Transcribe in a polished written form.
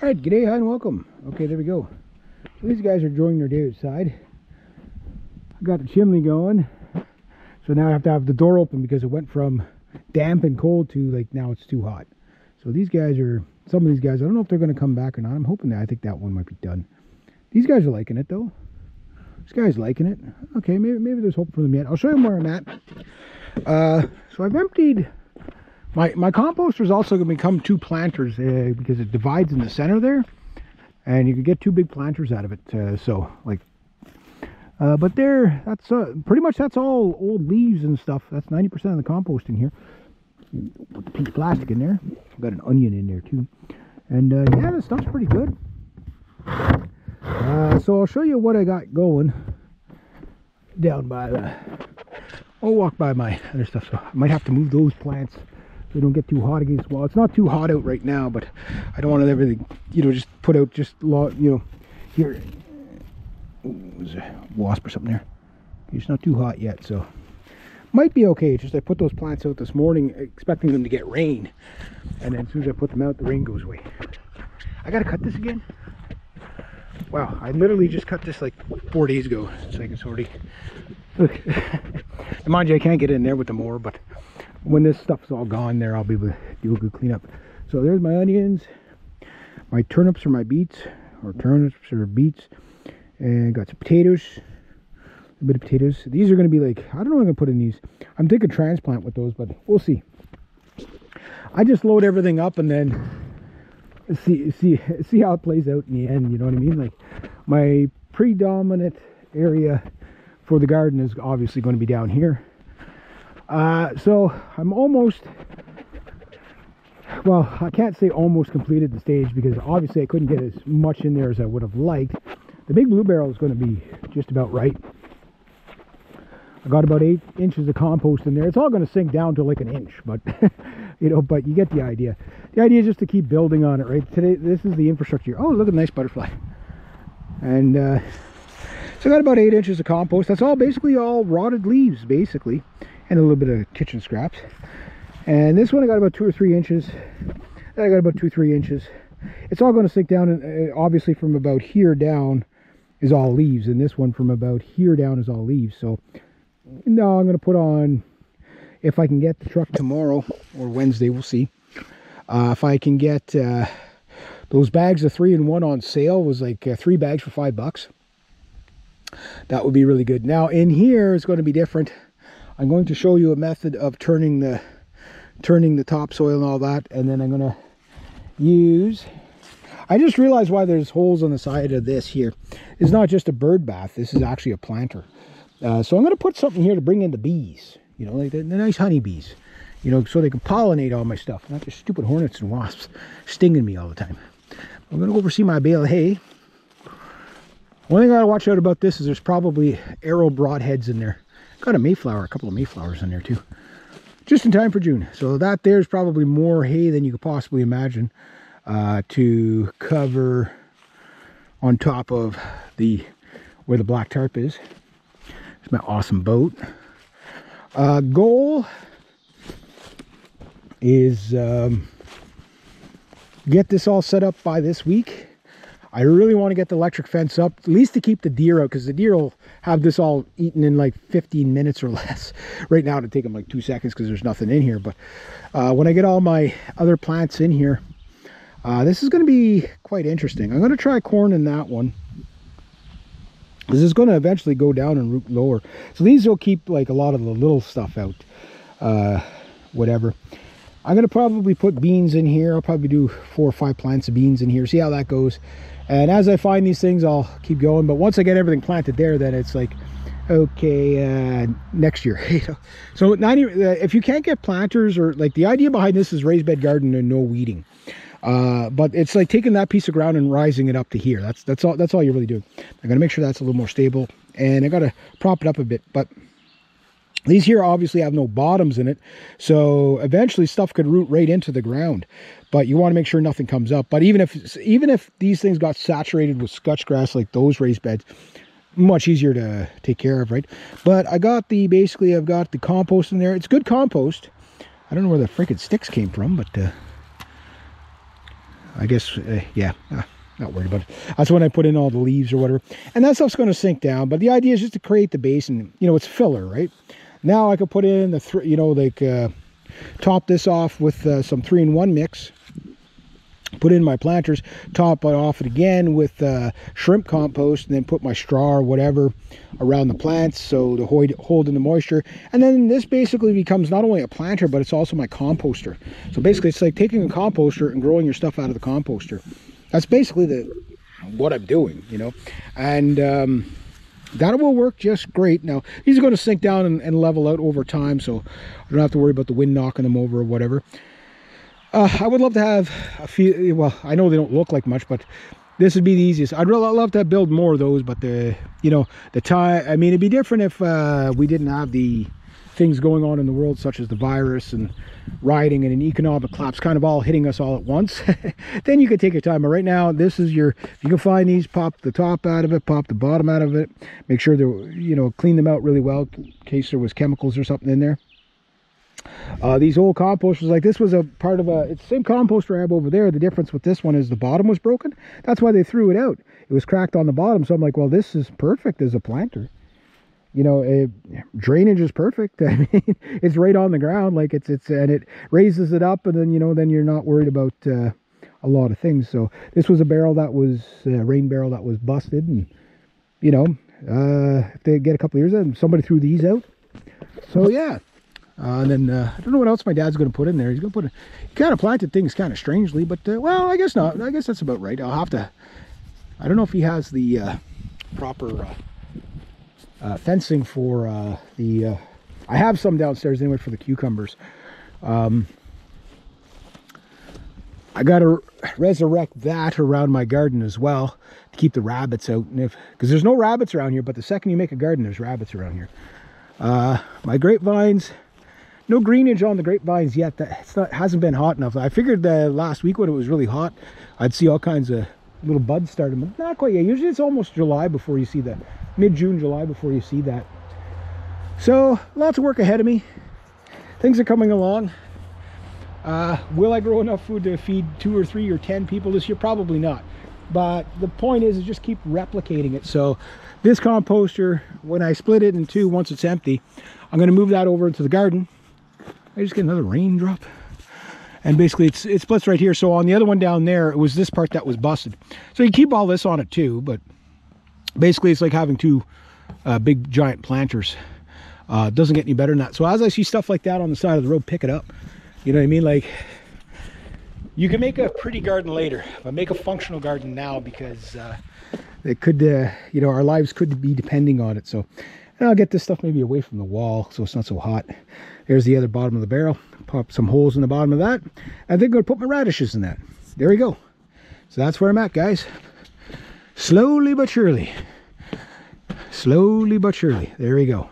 Alright, g'day, hi and welcome. Okay, there we go. So these guys are enjoying their day outside. I got the chimney going. So now I have to have the door open because it went from damp and cold to like now it's too hot. So these guys are, some of these guys, I don't know if they're going to come back or not. I'm hoping that, I think that one might be done. These guys are liking it though. This guy's liking it. Okay, maybe there's hope for them yet. I'll show you where I'm at. So I've emptied, my composter is also going to become two planters because it divides in the center there. And you can get two big planters out of it. But that's pretty much that's all old leaves and stuff. That's 90% of the compost in here. Put the piece of plastic in there. I've got an onion in there too. And yeah, this stuff's pretty good. So I'll show you what I got going down by the... I'll walk by my other stuff. So I might have to move those plants so they don't get too hot against the wall. It's not too hot out right now, but I don't want everything, just put out just, here. Ooh, there's a wasp or something there. It's not too hot yet, so might be okay. It's just I put those plants out this morning expecting them to get rain, and then as soon as I put them out, the rain goes away. I gotta cut this again. Wow, I literally just cut this like 4 days ago. It's like it's already, look. And mind you, I can't get in there with the mower, but when this stuff's all gone there, I'll be able to do a good cleanup. So there's my onions, my turnips or my beets, or turnips or beets. And got some potatoes, a bit of potatoes. These are going to be like, I don't know what I'm going to put in these. I'm thinking transplant with those, but we'll see. I just load everything up and then see how it plays out in the end, you know what I mean? Like, my predominant area for the garden is obviously going to be down here. So I'm almost, well, I can't say almost completed the stage because obviously I couldn't get as much in there as I would have liked. The big blue barrel is going to be just about right. I got about 8 inches of compost in there. It's all going to sink down to like an inch, but but you get the idea. The idea is just to keep building on it, right? Today, this is the infrastructure. Oh, look at a nice butterfly. And so I got about 8 inches of compost. That's all basically all rotted leaves, basically, and a little bit of kitchen scraps. And this one I got about 2 or 3 inches. Then I got about 2 or 3 inches. It's all going to sink down, and obviously from about here down is all leaves, and this one from about here down is all leaves. So no, I'm going to put on, if I can get the truck tomorrow or Wednesday, we'll see. If I can get those bags of 3-in-1 on sale, was like 3 bags for $5. That would be really good. Now in here it's going to be different. I'm going to show you a method of turning the topsoil and all that, and then I'm going to use, I just realized why there's holes on the side of this here. It's not just a bird bath, this is actually a planter. So I'm going to put something here to bring in the bees, like the nice honeybees, so they can pollinate all my stuff, not just stupid hornets and wasps stinging me all the time. I'm going to go over see my bale of hay. One thing I gotta watch out about this is there's probably arrow broadheads in there. Got a couple of mayflowers in there too. Just in time for June. So that there's probably more hay than you could possibly imagine to cover on top of where the black tarp is. It's my awesome boat. Goal is get this all set up by this week. I really want to get the electric fence up, at least to keep the deer out, because the deer will have this all eaten in like 15 minutes or less. Right now it'll take them like 2 seconds because there's nothing in here. But when I get all my other plants in here, this is going to be quite interesting. I'm going to try corn in that one, because it's going to eventually go down and root lower. So these will keep like a lot of the little stuff out, whatever. I'm going to probably put beans in here. I'll probably do 4 or 5 plants of beans in here, see how that goes. And as I find these things, I'll keep going. But once I get everything planted there, then it's like, okay, next year. So if you can't get planters, or like, the idea behind this is raised bed garden and no weeding. But it's like taking that piece of ground and rising it up to here. That's all you're really doing. I'm going to make sure that's a little more stable, and I got to prop it up a bit. But these here obviously have no bottoms in it, so eventually stuff could root right into the ground. But you want to make sure nothing comes up. But even if these things got saturated with scotch grass like those raised beds, much easier to take care of, right? But I got basically I've got the compost in there. It's good compost. I don't know where the freaking sticks came from, but I guess, yeah, not worried about it. That's when I put in all the leaves or whatever. And that stuff's going to sink down. But the idea is just to create the base, and, you know, it's filler, right? Now I could put in the, you know, like top this off with some 3-in-1 mix. Put in my planters, top it off it again with shrimp compost, and then put my straw or whatever around the plants so to hold in the moisture. And then this basically becomes not only a planter, but it's also my composter. So basically it's like taking a composter and growing your stuff out of the composter. That's basically what I'm doing, you know. And that will work just great. Now these are going to sink down and level out over time, so I don't have to worry about the wind knocking them over or whatever. I would love to have a few, well, I know they don't look like much, but this would be the easiest. I'd really love to build more of those, but you know, the time, I mean, it'd be different if we didn't have the things going on in the world, such as the virus and rioting and an economic collapse kind of all hitting us all at once. Then you could take your time. But right now, this is your, if you can find these, pop the top out of it, pop the bottom out of it, make sure they're, you know, clean them out really well in case there was chemicals or something in there. These old composters, like this was a part of it's the same composter I have over there. The difference with this one is the bottom was broken. That's why they threw it out. It was cracked on the bottom. So I'm like, well, this is perfect as a planter. You know, drainage is perfect. I mean, it's right on the ground, like and it raises it up, and then, you know, then you're not worried about a lot of things. So this was a barrel that was rain barrel that was busted, and, you know, if they get a couple of years in, somebody threw these out. So yeah. And then I don't know what else my dad's going to put in there. He's going to put he kind of planted things kind of strangely, but well, I guess not. I guess that's about right. I'll have to, I don't know if he has the proper fencing for I have some downstairs anyway for the cucumbers. I got to resurrect that around my garden as well to keep the rabbits out. And because there's no rabbits around here, but the second you make a garden, there's rabbits around here. My grapevines, no greenage on the grapevines yet. Hasn't been hot enough. I figured last week when it was really hot, I'd see all kinds of little buds starting, but not quite yet. Usually it's almost July before you see that, mid-June, July before you see that. So lots of work ahead of me. Things are coming along. Will I grow enough food to feed 2 or 3 or 10 people this year? Probably not. But the point is just keep replicating it. So this composter, when I split it in two, once it's empty, I'm going to move that over into the garden. I just get another raindrop. And basically it splits right here. So on the other one down there, it was this part that was busted. So you keep all this on it too, but basically it's like having 2 big giant planters. Doesn't get any better than that. So as I see stuff like that on the side of the road, pick it up. You know what I mean? Like, you can make a pretty garden later, but make a functional garden now, because it could, you know, our lives could be depending on it. So, and I'll get this stuff maybe away from the wall so it's not so hot. There's the other bottom of the barrel. Pop some holes in the bottom of that. I think I'm going to put my radishes in that. There we go. So that's where I'm at, guys. Slowly but surely. Slowly but surely. There we go.